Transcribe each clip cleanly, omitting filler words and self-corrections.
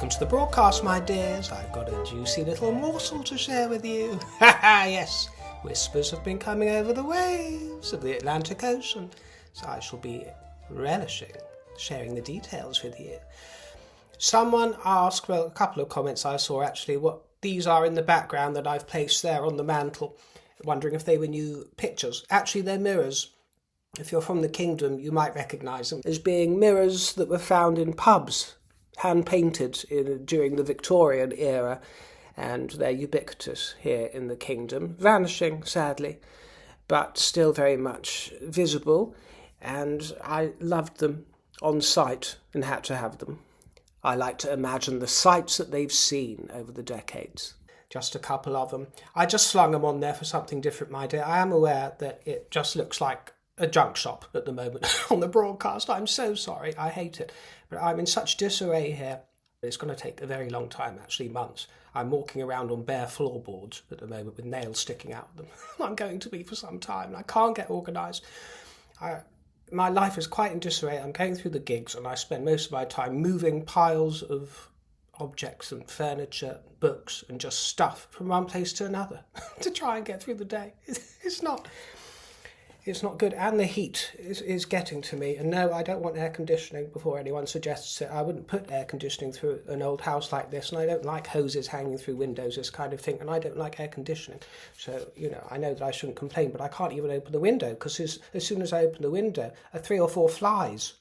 Welcome to the broadcast, my dears. I've got a juicy little morsel to share with you. Yes, whispers have been coming over the waves of the Atlantic Ocean, so I shall be relishing sharing the details with you. Someone asked, well, a couple of comments I saw actually, what these are in the background that I've placed there on the mantle, wondering if they were new pictures. Actually, they're mirrors. If you're from the kingdom, you might recognise them as being mirrors that were found in pubs, hand-painted during the Victorian era, and they're ubiquitous here in the kingdom, vanishing, sadly, but still very much visible, and I loved them on sight and had to have them. I like to imagine the sights that they've seen over the decades. Just a couple of them. I just slung them on there for something different, my dear. I am aware that it just looks like a junk shop at the moment on the broadcast. I'm so sorry. I hate it. But I'm in such disarray here. It's going to take a very long time, actually months. I'm walking around on bare floorboards at the moment with nails sticking out of them. I'm going to be for some time, and I can't get organised. My life is quite in disarray. I'm going through the gigs, and I spend most of my time moving piles of objects and furniture, books, and just stuff from one place to another to try and get through the day. It's not good, and the heat is getting to me. And no, I don't want air conditioning before anyone suggests it. I wouldn't put air conditioning through an old house like this, and I don't like hoses hanging through windows, this kind of thing, and I don't like air conditioning. So, I know that I shouldn't complain, but I can't even open the window, because as soon as I open the window, 3 or 4 flies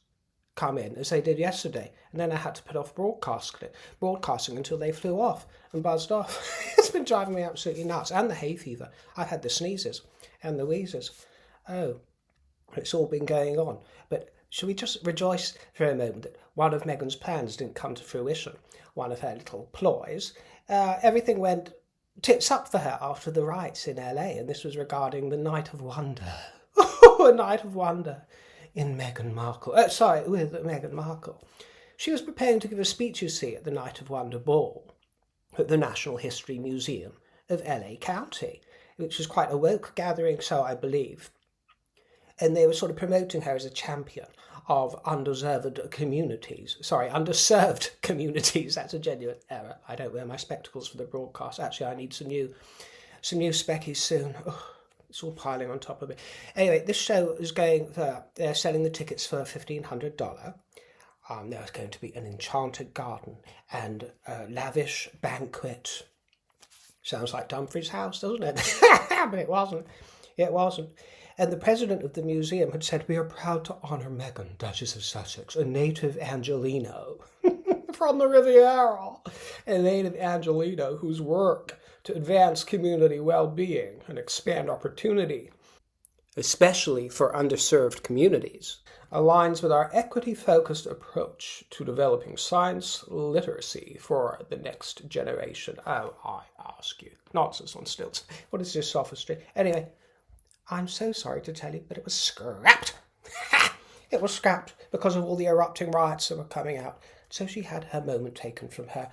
come in, as they did yesterday, and then I had to put off broadcasting until they flew off and buzzed off. It's been driving me absolutely nuts, and the hay fever. I've had the sneezes and the wheezes. Oh, it's all been going on. But shall we just rejoice for a moment that one of Meghan's plans didn't come to fruition, one of her little ploys. Everything went tits up for her after the riots in LA, and this was regarding the Night of Wonder. A Night of Wonder in with Meghan Markle. She was preparing to give a speech, you see, at the Night of Wonder ball at the National History Museum of LA County, which was quite a woke gathering, so I believe. And they were sort of promoting her as a champion of underserved communities. Underserved communities. That's a genuine error. I don't wear my spectacles for the broadcast. Actually, I need some new speckies soon. Oh, it's all piling on top of me. Anyway, this show is they're selling the tickets for $1,500. There's going to be an enchanted garden and a lavish banquet. Sounds like Dumfries House, doesn't it? But it wasn't. It wasn't. And the president of the museum had said, "We are proud to honour Meghan, Duchess of Sussex, a native Angelino from the Riviera, a native Angelino whose work to advance community well-being and expand opportunity, especially for underserved communities, aligns with our equity-focused approach to developing science literacy for the next generation." Oh, I ask you. Nonsense on stilts. What is this sophistry? Anyway, I'm so sorry to tell you that it was scrapped. It was scrapped because of all the erupting riots that were coming out. So she had her moment taken from her.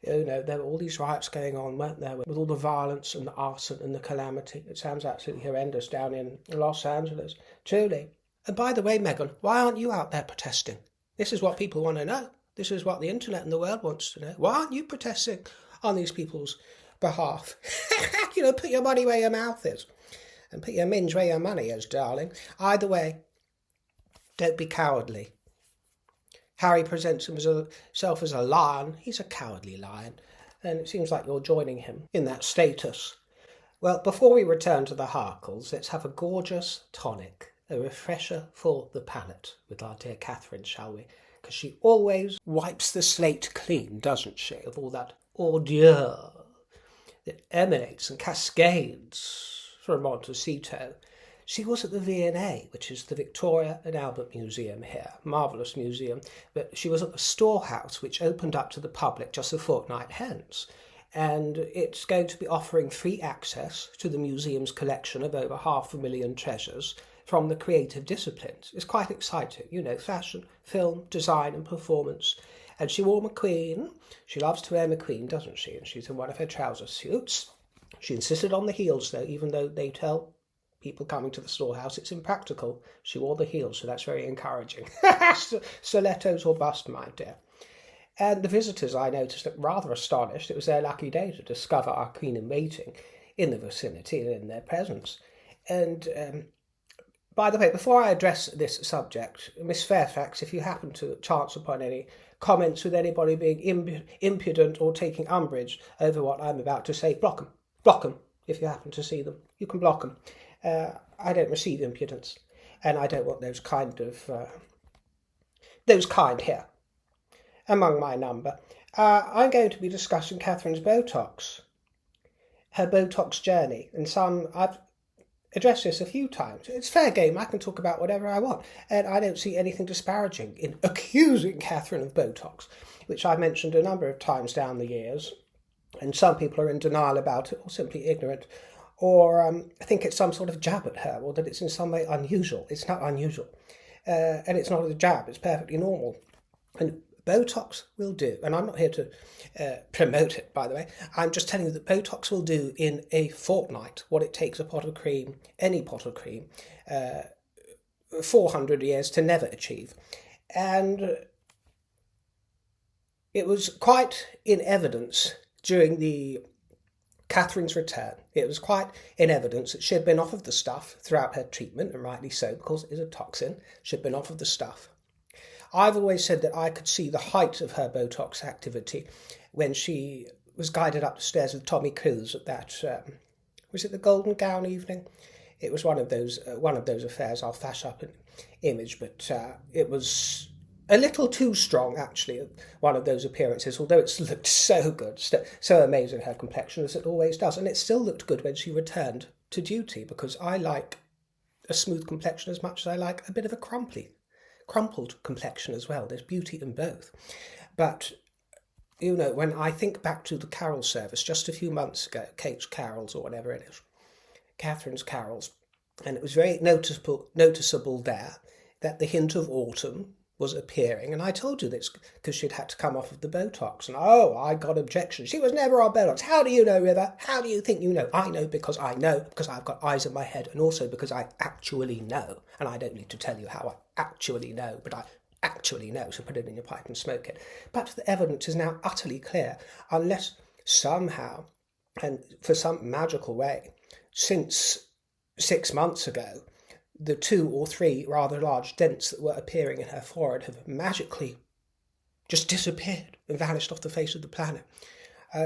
There were all these riots going on, weren't there, with all the violence and the arson and the calamity. It sounds absolutely horrendous down in Los Angeles. Truly. And by the way, Meghan, why aren't you out there protesting? This is what people want to know. This is what the internet and the world wants to know. Why aren't you protesting on these people's behalf? Put your money where your mouth is. And put your minge where your money is, darling. Either way, don't be cowardly. Harry presents himself as a lion. He's a cowardly lion. And it seems like you're joining him in that status. Well, before we return to the Harkles, let's have a gorgeous tonic, a refresher for the palate with our dear Catherine, shall we? Because she always wipes the slate clean, doesn't she, of all that ordure that emanates and cascades from Montecito. She was at the V&A, which is the Victoria and Albert Museum here, marvellous museum, but she was at the Storehouse, which opened up to the public just a fortnight hence, and it's going to be offering free access to the museum's collection of over 500,000 treasures from the creative disciplines. It's quite exciting, fashion, film, design and performance. And she wore McQueen. She loves to wear McQueen, doesn't she? And she's in one of her trouser suits. She insisted on the heels, though, even though they tell people coming to the storehouse it's impractical. She wore the heels, so that's very encouraging. Stilettos or bust, my dear. And the visitors, I noticed, looked rather astonished. It was their lucky day to discover our Queen-in-Waiting in the vicinity and in their presence. And by the way, before I address this subject, Miss Fairfax, if you happen to chance upon any comments with anybody being impudent or taking umbrage over what I'm about to say, block them. Block them if you happen to see them. You can block them. I don't receive impudence, and I don't want those kind here among my number. I'm going to be discussing Catherine's Botox, her Botox journey, and I've addressed this a few times. It's fair game. I can talk about whatever I want, and I don't see anything disparaging in accusing Catherine of Botox, which I've mentioned a number of times down the years, and some people are in denial about it, or simply ignorant, or think it's some sort of jab at her, or that it's in some way unusual. It's not unusual, and it's not a jab. It's perfectly normal, and Botox will do. And I'm not here to promote it, by the way. I'm just telling you that Botox will do in a fortnight what it takes a pot of cream, any pot of cream, 400 years to never achieve. And it was quite in evidence during Catherine's return. It was quite in evidence that she had been off of the stuff throughout her treatment, and rightly so, because it is a toxin. She had been off of the stuff. I've always said that I could see the height of her Botox activity when she was guided up the stairs with Tommy Cruise at that, was it the Golden Gown evening? It was one of those affairs. I'll flash up an image, but it was a little too strong, actually, one of those appearances, although it looked so good, so amazing, her complexion, as it always does. And it still looked good when she returned to duty, because I like a smooth complexion as much as I like a bit of a crumpled complexion as well. There's beauty in both. But, you know, when I think back to the carol service just a few months ago, Kate's carols or whatever it is, Catherine's carols, and it was very noticeable there that the hint of autumn was appearing, and I told you this because she'd had to come off of the Botox, and I got objections. She was never on Botox. How do you know, River? How do you think you know? I know because I've got eyes in my head, and also because I actually know, and I don't need to tell you how I actually know, but I actually know, so put it in your pipe and smoke it. But the evidence is now utterly clear, unless somehow, and for some magical way, since 6 months ago, the 2 or 3 rather large dents that were appearing in her forehead have magically just disappeared and vanished off the face of the planet.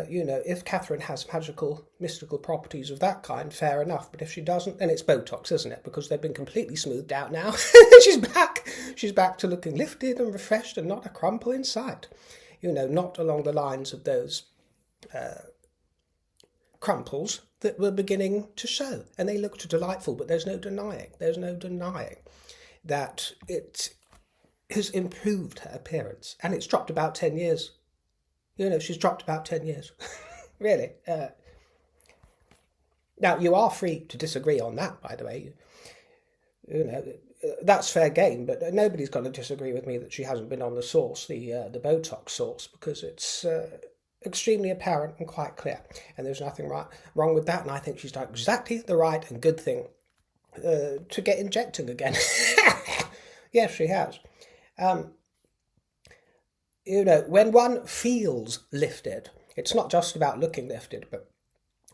You know, if Catherine has magical, mystical properties of that kind, fair enough. But if she doesn't, then it's Botox, isn't it? Because they've been completely smoothed out now. She's back. She's back to looking lifted and refreshed and not a crumple in sight. You know, not along the lines of those crumples that were beginning to show. And they looked delightful, but there's no denying that it has improved her appearance. And it's dropped about 10 years. You know, she's dropped about 10 years. Really. Now, you are free to disagree on that, by the way. You know, that's fair game, but nobody's going to disagree with me that she hasn't been on the sauce, the Botox sauce, because it's extremely apparent and quite clear. And there's nothing wrong with that, and I think she's done exactly the right and good thing to get injecting again. Yes, she has. You know, when one feels lifted, it's not just about looking lifted, but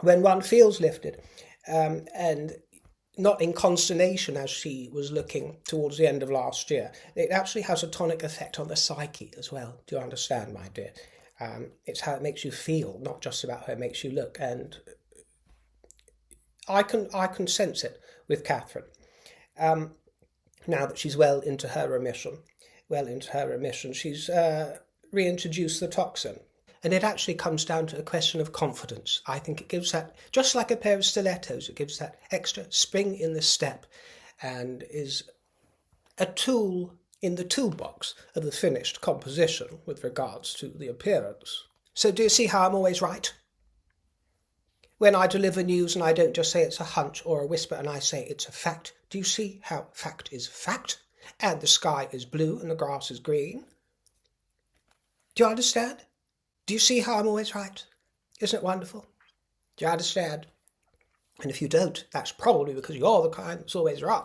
when one feels lifted, and not in consternation as she was looking towards the end of last year, it actually has a tonic effect on the psyche as well. Do you understand, my dear? It's how it makes you feel, not just about how it makes you look. And I can sense it with Catherine. Now that she's well into her remission, she's reintroduced the toxin. And it actually comes down to a question of confidence. I think it gives that, just like a pair of stilettos, it gives that extra spring in the step and is a tool in the toolbox of the finished composition with regards to the appearance. So do you see how I'm always right? When I deliver news and I don't just say it's a hunch or a whisper and I say it's a fact, do you see how fact is fact? And the sky is blue and the grass is green? Do you understand? Do you see how I'm always right? Isn't it wonderful? Do you understand? And if you don't, that's probably because you're the kind that's always right.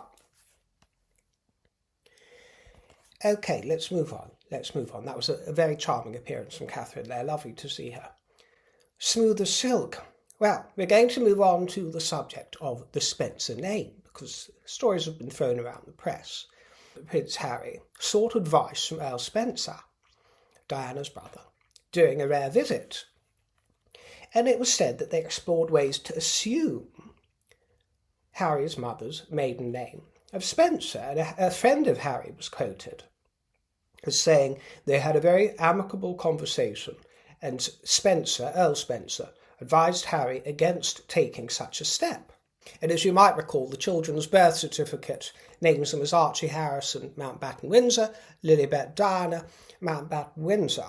Okay, let's move on. let's move on. That was a very charming appearance from Catherine there. Lovely to see her. Smooth as silk. Well, we're going to move on to the subject of the Spencer name, because stories have been thrown around the press. Prince Harry sought advice from Earl Spencer, Diana's brother, during a rare visit. And it was said that they explored ways to assume Harry's mother's maiden name of Spencer. And a friend of Harry was quoted as saying they had a very amicable conversation, and Spencer, Earl Spencer, advised Harry against taking such a step. And as you might recall, the children's birth certificate names them as Archie Harrison, Mountbatten Windsor, Lilibet Diana, Mountbatten Windsor.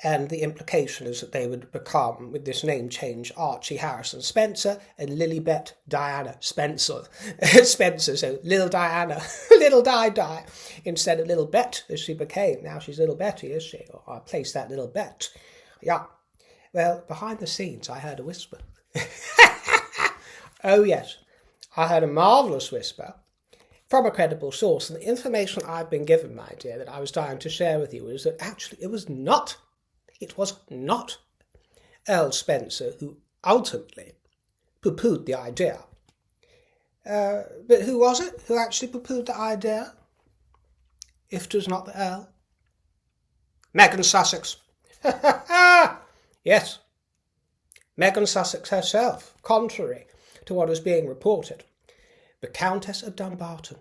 And the implication is that they would become, with this name change, Archie Harrison Spencer and Lilibet Diana Spencer. Spencer, so Little Diana, Little Di, instead of Little Bet, as she became. Now she's Little Betty, is she? Or I placed that Little Bet. Yeah. Well, behind the scenes, I heard a whisper. Oh, yes. I heard a marvellous whisper from a credible source. And the information I've been given, my dear, that I was dying to share with you is that actually it was not Earl Spencer who ultimately poo-pooed the idea. But who was it who actually poo-pooed the idea? If it was not the Earl? Meghan Sussex. Yes. Meghan Sussex herself, contrary to what is being reported. The Countess of Dumbarton.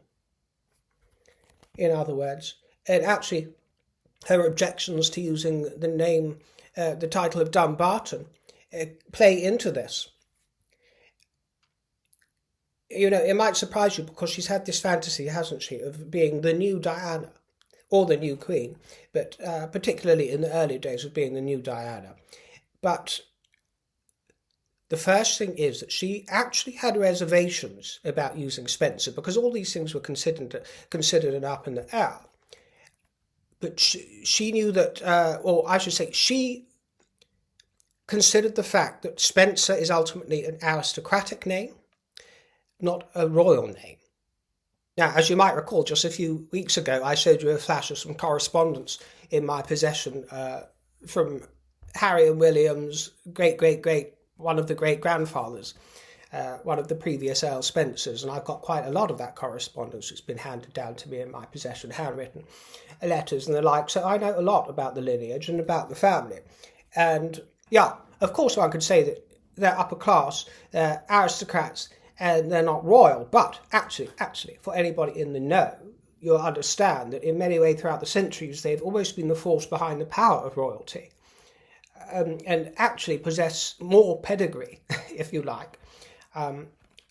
In other words, and actually her objections to using the name, the title of Dumbarton, play into this. You know, it might surprise you because she's had this fantasy, hasn't she, of being the new Diana or the new Queen, but particularly in the early days of being the new Diana. But the first thing is that she actually had reservations about using Spencer because all these things were considered and up in the air. But she knew that, or I should say, she considered the fact that Spencer is ultimately an aristocratic name, not a royal name. Now, as you might recall, just a few weeks ago, I showed you a flash of some correspondence in my possession from Harry and William's one of the great-grandfathers, one of the previous Earl Spencers, and I've got quite a lot of that correspondence. It's been handed down to me in my possession, handwritten letters and the like, so I know a lot about the lineage and about the family. And, yeah, of course one could say that they're upper class, they're aristocrats, and they're not royal, but actually, for anybody in the know, you'll understand that in many ways throughout the centuries, they've always been the force behind the power of royalty. And actually possess more pedigree, if you like,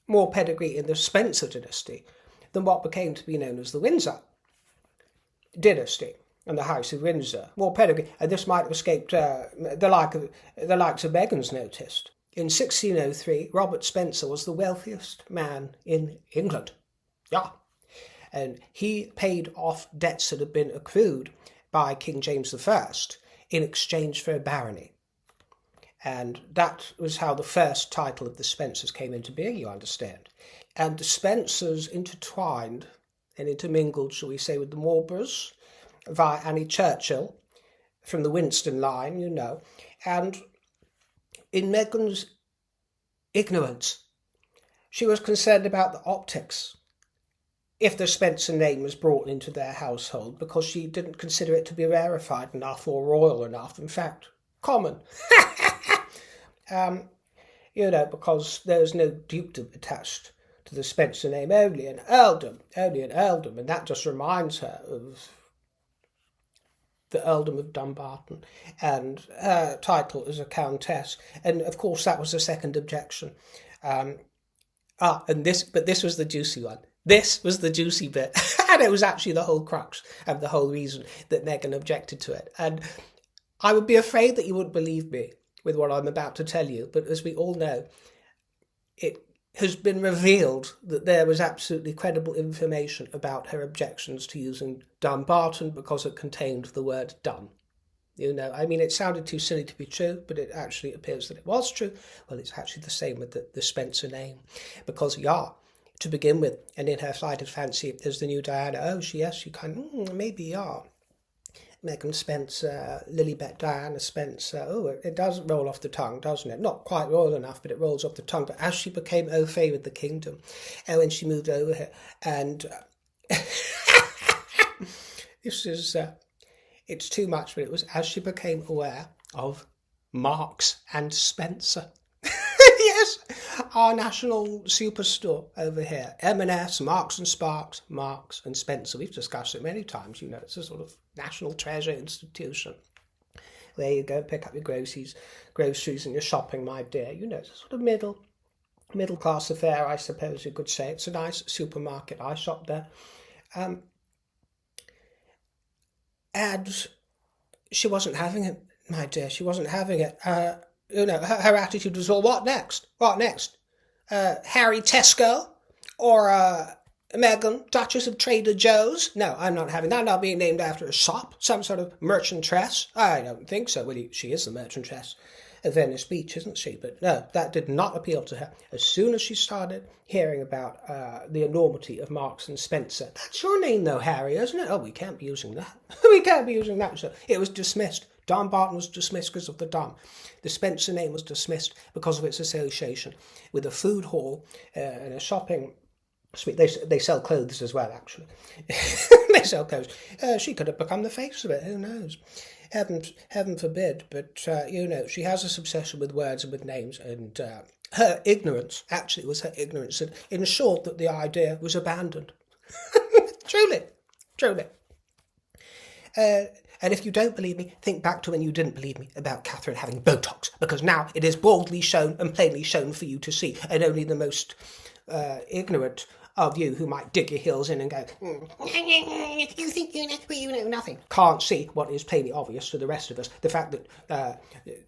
more pedigree in the Spencer dynasty than what became to be known as the Windsor dynasty and the House of Windsor. More pedigree, and this might have escaped the likes of Meghan's noticed. In 1603, Robert Spencer was the wealthiest man in England. Yeah. And he paid off debts that had been accrued by King James I in exchange for a barony. And that was how the first title of the Spencers came into being, you understand. And the Spencers intertwined and intermingled, shall we say, with the Marlboroughs via Annie Churchill from the Winston line, you know. And in Meghan's ignorance, she was concerned about the optics if the Spencer name was brought into their household, because she didn't consider it to be rarefied enough or royal enough. In fact, common. You know, because there's no dukedom attached to the Spencer name, only an earldom, and that just reminds her of the earldom of Dumbarton and her title as a countess. And of course, that was the second objection. This was the juicy one. This was the juicy bit, and it was actually the whole crux and the whole reason that Meghan objected to it. And I would be afraid that you wouldn't believe me with what I'm about to tell you, but as we all know, it has been revealed that there was absolutely credible information about her objections to using Dumbarton because it contained the word dum. You know, I mean, it sounded too silly to be true, but it actually appears that it was true. Well, it's actually the same with the Spencer name, because, to begin with, and in her flight of fancy as the new Diana. Oh, yes, she maybe yeah. Meghan Spencer, Lilibet Diana Spencer. Oh, it does roll off the tongue, doesn't it? Not quite royal enough, but it rolls off the tongue. But as she became au fait with the kingdom, and when she moved over here, and this is, it's too much, but it was as she became aware of Marks and Spencer. Yes, our national superstore over here. M&S, Marks and Sparks, Marks and Spencer. We've discussed it many times, it's a sort of national treasure institution. There you go, pick up your groceries and your shopping, my dear. It's a sort of middle class affair, I suppose you could say. It's a nice supermarket. I shop there. And she wasn't having it, my dear. She wasn't having it. Her attitude was, well, what next? What next? Harry Tesco or Meghan, Duchess of Trader Joe's? No, I'm not having that. Not being named after a shop, some sort of merchantress. I don't think so. Well, she is the merchantress of Venice Beach, isn't she? But no, that did not appeal to her. As soon as she started hearing about the enormity of Marks and Spencer, that's your name though, Harry, isn't it? Oh, we can't be using that. We can't be using that. So it was dismissed. Don Barton was dismissed because of the Dom. The Spencer name was dismissed because of its association with a food hall and a shopping suite. They sell clothes as well, actually. They sell clothes. She could have become the face of it. Who knows? Heaven forbid. But, she has this obsession with words and with names. And her ignorance, actually, it was her ignorance that ensured that the idea was abandoned. Truly. And if you don't believe me, think back to when you didn't believe me about Catherine having Botox, because now it is boldly shown and plainly shown for you to see, and only the most ignorant of you who might dig your heels in and go, you think you know nothing, can't see what is plainly obvious to the rest of us. The fact that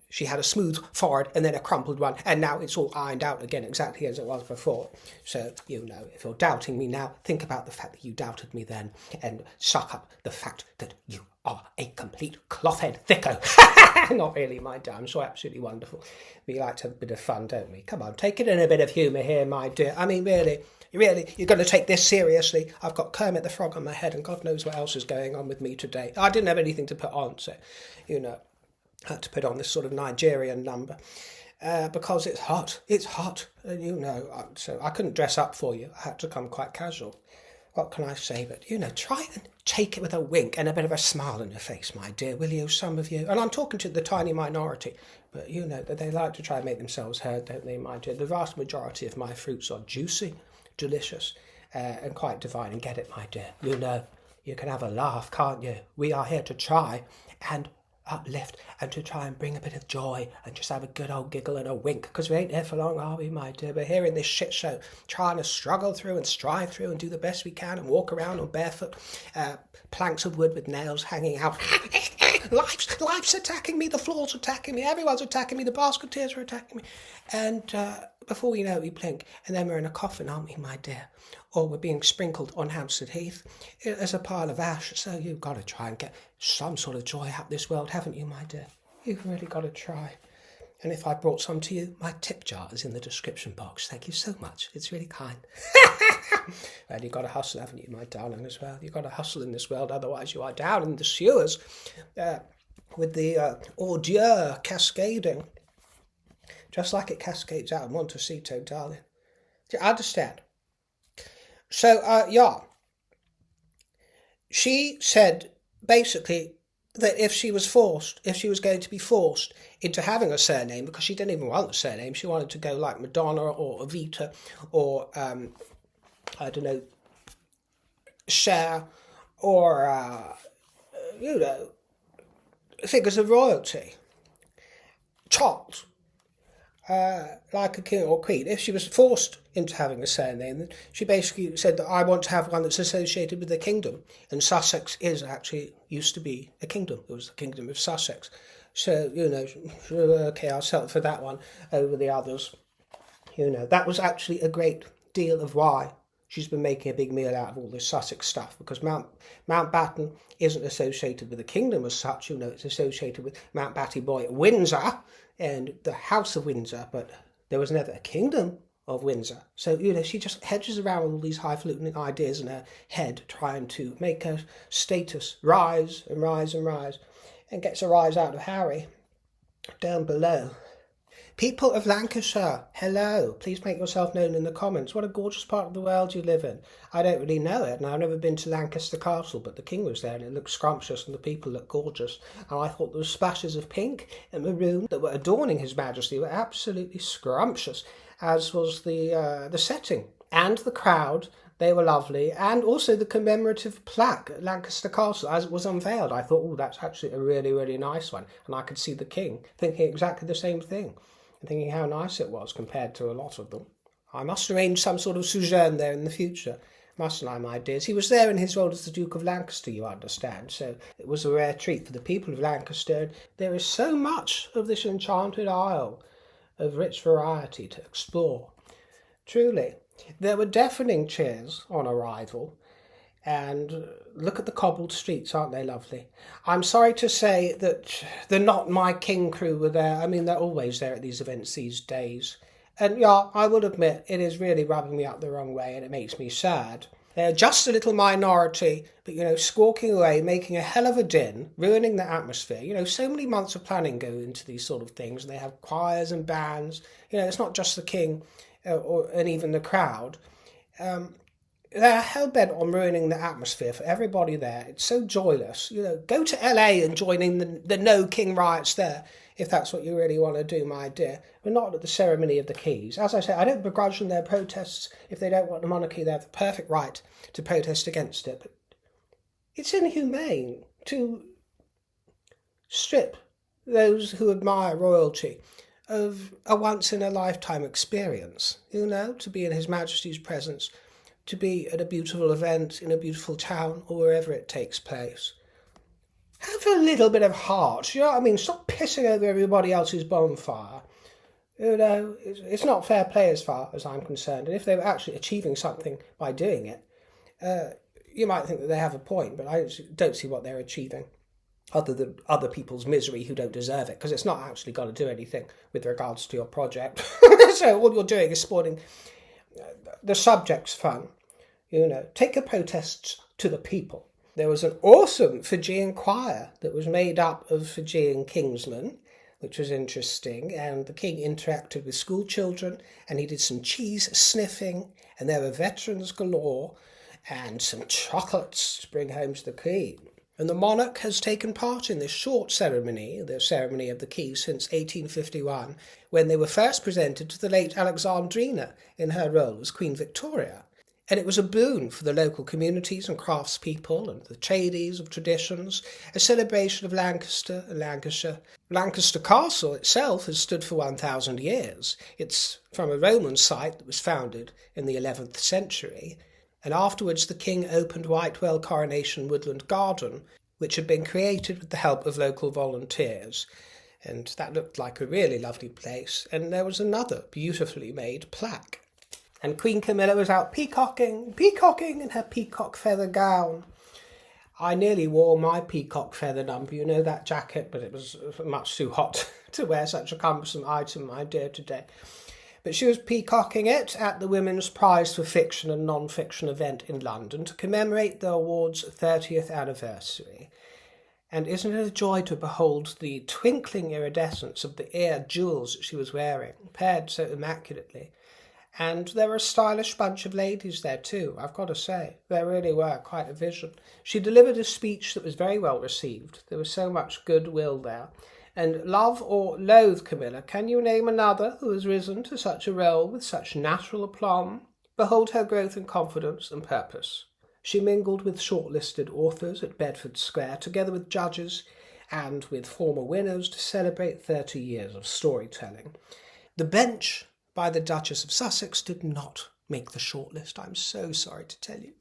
she had a smooth forehead and then a crumpled one, and now it's all ironed out again exactly as it was before. So, if you're doubting me now, think about the fact that you doubted me then, and suck up the fact that you are a complete cloth-head thicko. Not really, my dear. I'm so absolutely wonderful. We like to have a bit of fun, don't we? Come on, take it in a bit of humour here, my dear. I mean, really, you're going to take this seriously? I've got Kermit the Frog on my head, and God knows what else is going on with me today. I didn't have anything to put on, so, I had to put on this sort of Nigerian number. Because it's hot. It's hot, so I couldn't dress up for you. I had to come quite casual. What can I say? But, try and take it with a wink and a bit of a smile on your face, my dear, will you, some of you? And I'm talking to the tiny minority, but that they like to try and make themselves heard, don't they, my dear? The vast majority of my fruits are juicy, delicious, and quite divine. And get it, my dear? You can have a laugh, can't you? We are here to try and uplift and to try and bring a bit of joy and just have a good old giggle and a wink, because we ain't here for long, are we, my dear? We're here in this shit show trying to struggle through and strive through and do the best we can and walk around on barefoot planks of wood with nails hanging out. Life's attacking me, the floor's attacking me, everyone's attacking me, the basketeers are attacking me, and before we know it, we blink, and then we're in a coffin, aren't we, my dear? Or we're being sprinkled on Hampstead Heath as a pile of ash. So you've got to try and get some sort of joy out of this world, haven't you, my dear? You've really got to try. And if I brought some to you, my tip jar is in the description box. Thank you so much. It's really kind. Well, you've got to hustle, haven't you, my darling, as well? You've got to hustle in this world, otherwise you are down in the sewers with the ordure cascading. Just like it cascades out in Montecito, darling. Do you understand? So, she said, basically, that if she was going to be forced into having a surname, because she didn't even want a surname, she wanted to go like Madonna or Evita or, Cher or, figures of royalty. Charles. Like a king or queen. If she was forced into having a surname, then she basically said that I want to have one that's associated with the kingdom. And Sussex used to be a kingdom. It was the kingdom of Sussex. So, okay, I'll settle for that one over the others. That was actually a great deal of why she's been making a big meal out of all this Sussex stuff, because Mountbatten isn't associated with the kingdom as such. It's associated with Mountbatten Boy at Windsor and the House of Windsor, but there was never a kingdom of Windsor. So, she just hedges around all these highfalutin ideas in her head, trying to make her status rise and rise and rise, and gets a rise out of Harry down below. People of Lancashire, hello. Please make yourself known in the comments. What a gorgeous part of the world you live in. I don't really know it, and I've never been to Lancaster Castle, but the king was there, and it looked scrumptious, and the people looked gorgeous. And I thought those splashes of pink and maroon that were adorning His Majesty were absolutely scrumptious, as was the setting. And the crowd, they were lovely, and also the commemorative plaque at Lancaster Castle, as it was unveiled. I thought, that's actually a really, really nice one. And I could see the king thinking exactly the same thing, and thinking how nice it was compared to a lot of them. I must arrange some sort of sojourn there in the future, mustn't I, my dears? He was there in his role as the Duke of Lancaster, you understand, so it was a rare treat for the people of Lancaster. There is so much of this enchanted isle of rich variety to explore. Truly, there were deafening cheers on arrival, and look at the cobbled streets, aren't they lovely? I'm sorry to say that the Not My King crew were there. I mean, they're always there at these events these days. And yeah, I will admit, it is really rubbing me up the wrong way, and it makes me sad. They're just a little minority, but, squawking away, making a hell of a din, ruining the atmosphere. So many months of planning go into these sort of things, and they have choirs and bands. It's not just the king and even the crowd. They're hell-bent on ruining the atmosphere for everybody there. It's so joyless. Go to LA and join in the No King riots there, if that's what you really want to do, my dear. But not at the ceremony of the keys. As I say, I don't begrudge them their protests. If they don't want the monarchy, they have the perfect right to protest against it. But it's inhumane to strip those who admire royalty of a once-in-a-lifetime experience, to be in His Majesty's presence, to be at a beautiful event in a beautiful town or wherever it takes place. Have a little bit of heart, you know what I mean? Stop pissing over everybody else's bonfire. It's not fair play as far as I'm concerned. And if they were actually achieving something by doing it, you might think that they have a point, but I don't see what they're achieving, other than other people's misery who don't deserve it, because it's not actually going to do anything with regards to your project. So all you're doing is sporting the subject's fun. Take your protests to the people. There was an awesome Fijian choir that was made up of Fijian kingsmen, which was interesting, and the king interacted with school children, and he did some cheese sniffing, and there were veterans galore, and some chocolates to bring home to the queen. And the monarch has taken part in this short ceremony, the ceremony of the keys, since 1851, when they were first presented to the late Alexandrina in her role as Queen Victoria. And it was a boon for the local communities and craftspeople and the tradies of traditions, a celebration of Lancaster and Lancashire. Lancaster Castle itself has stood for 1,000 years. It's from a Roman site that was founded in the 11th century. And afterwards the king opened Whitewell Coronation Woodland Garden, which had been created with the help of local volunteers. And that looked like a really lovely place. And there was another beautifully made plaque. And Queen Camilla was out peacocking in her peacock feather gown. I nearly wore my peacock feather number, that jacket, but it was much too hot to wear such a cumbersome item, my dear, today. But she was peacocking it at the Women's Prize for Fiction and Non-Fiction event in London to commemorate the award's 30th anniversary. And isn't it a joy to behold the twinkling iridescence of the ear jewels she was wearing, paired so immaculately? And there were a stylish bunch of ladies there too, I've got to say. There really were, quite a vision. She delivered a speech that was very well received. There was so much goodwill there. And love or loathe Camilla, can you name another who has risen to such a role with such natural aplomb? Behold her growth in confidence and purpose. She mingled with shortlisted authors at Bedford Square, together with judges and with former winners to celebrate 30 years of storytelling. The bench by the Duchess of Sussex did not make the shortlist, I'm so sorry to tell you.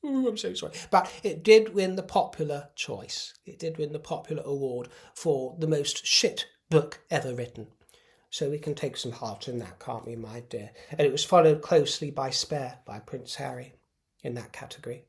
I'm so sorry. But it did win the popular choice. It did win the popular award for the most shit book ever written. So we can take some heart in that, can't we, my dear? And it was followed closely by Spare by Prince Harry in that category.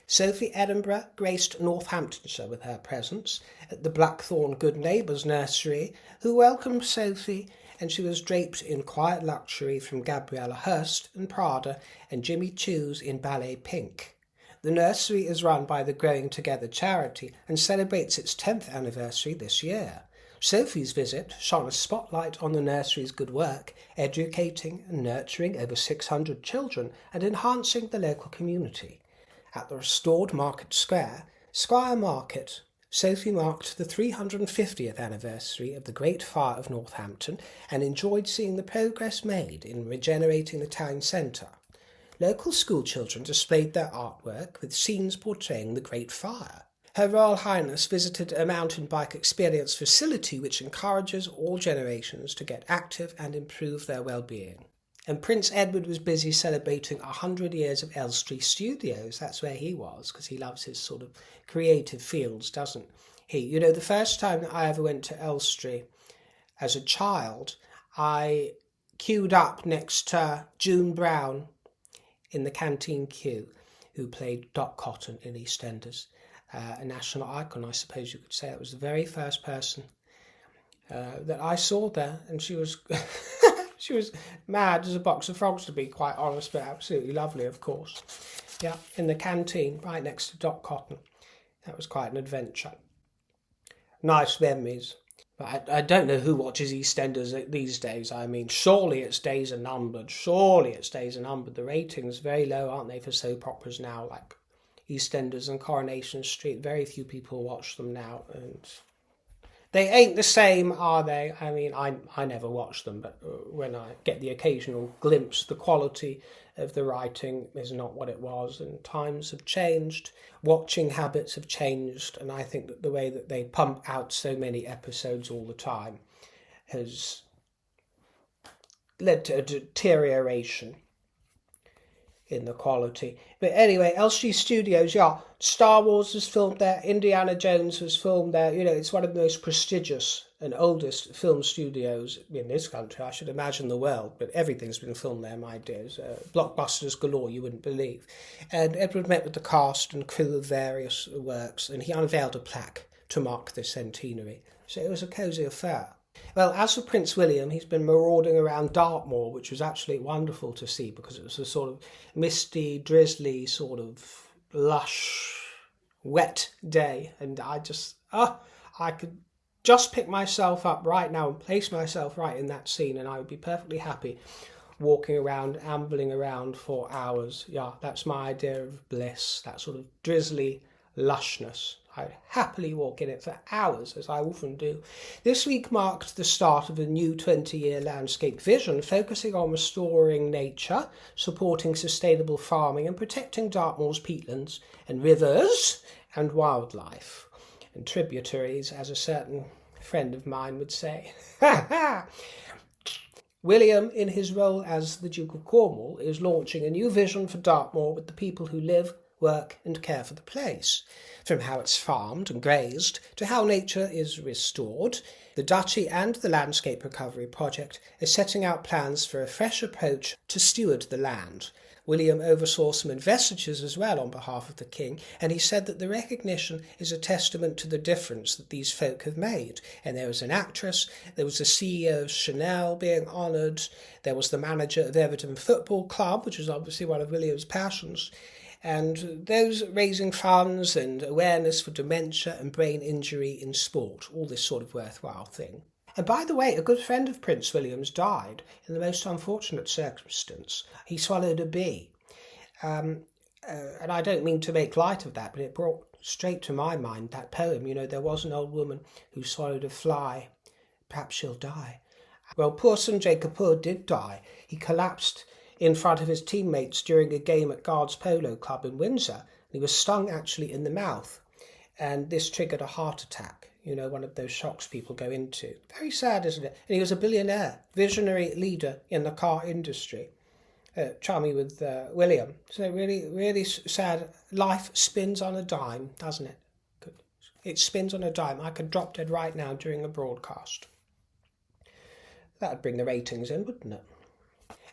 Sophie Edinburgh graced Northamptonshire with her presence at the Blackthorn Good Neighbours Nursery, who welcomed Sophie and she was draped in quiet luxury from Gabriella Hearst and Prada and Jimmy Choo's in Ballet Pink. The nursery is run by the Growing Together charity and celebrates its 10th anniversary this year. Sophie's visit shone a spotlight on the nursery's good work, educating and nurturing over 600 children and enhancing the local community. At the restored Market Square Market, Sophie marked the 350th anniversary of the Great Fire of Northampton and enjoyed seeing the progress made in regenerating the town centre. Local schoolchildren displayed their artwork with scenes portraying the Great Fire. Her Royal Highness visited a mountain bike experience facility which encourages all generations to get active and improve their well-being. And Prince Edward was busy celebrating 100 years of Elstree Studios. That's where he was, because he loves his sort of creative fields, doesn't he? You know, the first time that I ever went to Elstree as a child, I queued up next to June Brown in the canteen queue, who played Dot Cotton in EastEnders. A national icon, I suppose you could say. It was the very first person that I saw there, and she was she was mad as a box of frogs, to be quite honest, but absolutely lovely, of course. Yeah, in the canteen, right next to Dot Cotton. That was quite an adventure. Nice memories. But I don't know who watches EastEnders these days. I mean, surely its days are numbered. Surely its days are numbered. The ratings very low, aren't they, for soap operas now, like EastEnders and Coronation Street. Very few people watch them now, and they ain't the same, are they? I mean, I never watch them, but when I get the occasional glimpse, the quality of the writing is not what it was, and times have changed, watching habits have changed, and I think that the way that they pump out so many episodes all the time has led to a deterioration in the quality. But anyway, Elstree Studios, yeah, Star Wars was filmed there, Indiana Jones was filmed there. You know, it's one of the most prestigious and oldest film studios in this country, I should imagine the world, but everything's been filmed there, my dears. Blockbusters galore, you wouldn't believe. And Edward met with the cast and crew of various works, and he unveiled a plaque to mark the centenary. So it was a cosy affair. Well, as for Prince William, he's been marauding around Dartmoor, which was actually wonderful to see because it was a sort of misty, drizzly, sort of lush, wet day. And I could just pick myself up right now and place myself right in that scene, and I would be perfectly happy walking around, ambling around for hours. Yeah, that's my idea of bliss, that sort of drizzly lushness. I'd happily walk in it for hours, as I often do. This week marked the start of a new 20-year landscape vision focusing on restoring nature, supporting sustainable farming and protecting Dartmoor's peatlands and rivers and wildlife and tributaries, as a certain friend of mine would say. Wiliam, in his role as the Duke of Cornwall, is launching a new vision for Dartmoor with the people who live, work and care for the place. From how it's farmed and grazed to how nature is restored, the Duchy and the Landscape Recovery Project is setting out plans for a fresh approach to steward the land. Wiliam oversaw some investitures as well on behalf of the King, and he said that the recognition is a testament to the difference that these folk have made. And there was an actress, there was the CEO of Chanel being honoured, there was the manager of Everton Football Club, which was obviously one of Wiliam's passions, and those raising funds and awareness for dementia and brain injury in sport, all this sort of worthwhile thing. And by the way, a good friend of Prince William's died in the most unfortunate circumstance. He swallowed a bee. And I don't mean to make light of that, but it brought straight to my mind that poem, you know, there was an old woman who swallowed a fly, perhaps she'll die. Well, poor St. Jacob Poor did die. He collapsed in front of his teammates during a game at Guards Polo Club in Windsor. He was stung actually in the mouth, and this triggered a heart attack, you know, one of those shocks people go into. Very sad, isn't it? And he was a billionaire, visionary leader in the car industry, charming with Wiliam. So really, really sad. Life spins on a dime, doesn't it? It spins on a dime. I could drop dead right now during a broadcast. That would bring the ratings in, wouldn't it?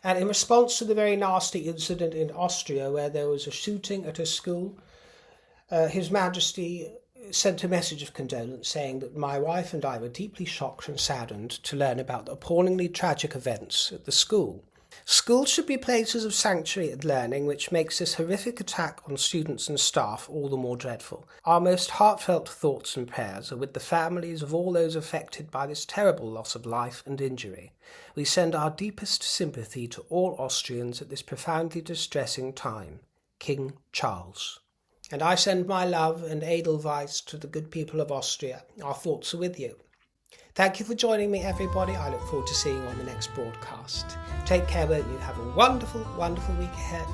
And in response to the very nasty incident in Austria where there was a shooting at a school, His Majesty sent a message of condolence saying that my wife and I were deeply shocked and saddened to learn about the appallingly tragic events at the school. Schools should be places of sanctuary and learning, which makes this horrific attack on students and staff all the more dreadful. Our most heartfelt thoughts and prayers are with the families of all those affected by this terrible loss of life and injury. We send our deepest sympathy to all Austrians at this profoundly distressing time. King Charles. And I send my love and edelweiss to the good people of Austria. Our thoughts are with you. Thank you for joining me, everybody. I look forward to seeing you on the next broadcast. Take care, won't you? Have a wonderful, wonderful week ahead.